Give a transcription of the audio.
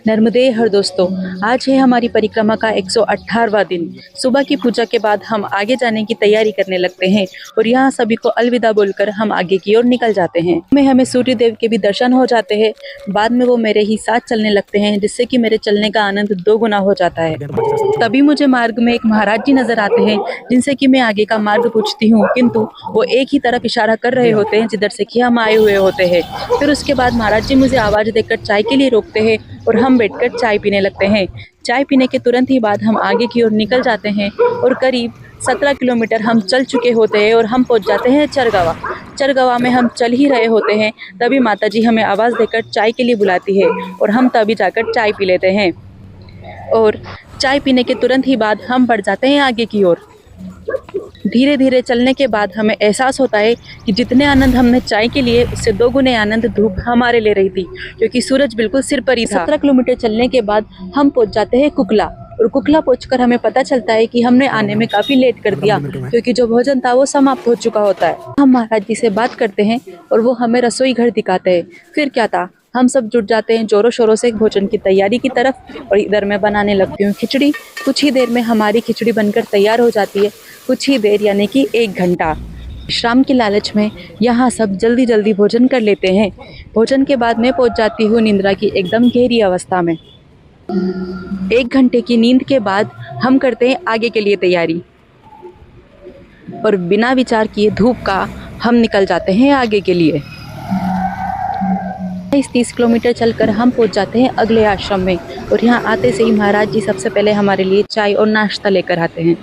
नर्मदे हर दोस्तों, आज है हमारी परिक्रमा का 118वां दिन। सुबह की पूजा के बाद हम आगे जाने की तैयारी करने लगते हैं और यहाँ सभी को अलविदा बोलकर हम आगे की ओर निकल जाते हैं। में हमें सूर्य देव के भी दर्शन हो जाते हैं। बाद में वो मेरे ही साथ चलने लगते हैं, जिससे कि मेरे चलने का आनंद दोगुना हो जाता है। तभी मुझे मार्ग में एक महाराज जी नजर आते हैं, जिनसे कि मैं आगे का मार्ग पूछती हूँ, किंतु वो एक ही तरफ इशारा कर रहे होते हैं जिधर से कि हम आए हुए होते हैं। फिर उसके बाद महाराज जी मुझे आवाज देकर चाय के लिए रोकते हैं और हम बैठकर चाय पीने लगते हैं। चाय पीने के तुरंत ही बाद हम आगे की ओर निकल जाते हैं और करीब 17 किलोमीटर हम चल चुके होते हैं और हम पहुंच जाते हैं चरगवा। चरगवा में हम चल ही रहे होते हैं, तभी माताजी हमें आवाज़ देकर चाय के लिए बुलाती है और हम तभी जाकर चाय पी लेते हैं। और चाय पीने के तुरंत ही बाद हम बढ़ जाते हैं आगे की ओर। धीरे धीरे चलने के बाद हमें एहसास होता है कि जितने आनंद हमने चाय के लिए, उससे दोगुने आनंद धूप हमारे ले रही थी, क्योंकि सूरज बिल्कुल सिर पर ही था। 17 किलोमीटर चलने के बाद हम पहुंच जाते हैं कुकला और कुकला पहुंचकर हमें पता चलता है कि हमने आने में काफ़ी लेट कर दिया, क्योंकि जो भोजन था वो समाप्त हो चुका होता है। हम महाराज जी से बात करते हैं और वो हमें रसोई घर दिखाते हैं। फिर क्या था, हम सब जुट जाते हैं जोरों शोरों से भोजन की तैयारी की तरफ और इधर मैं बनाने लगती हूँ खिचड़ी। कुछ ही देर में हमारी खिचड़ी बनकर तैयार हो जाती है। कुछ ही देर यानी कि 1 घंटा। विश्राम के लालच में यहाँ सब जल्दी जल्दी भोजन कर लेते हैं। भोजन के बाद मैं पहुँच जाती हूँ निद्रा की एकदम गहरी अवस्था में। 1 घंटे की नींद के बाद हम करते हैं आगे के लिए तैयारी और बिना विचार किए धूप का हम निकल जाते हैं आगे के लिए। 30 किलोमीटर चलकर हम पहुंच जाते हैं अगले आश्रम में और यहाँ आते से ही महाराज जी सबसे पहले हमारे लिए चाय और नाश्ता लेकर आते हैं।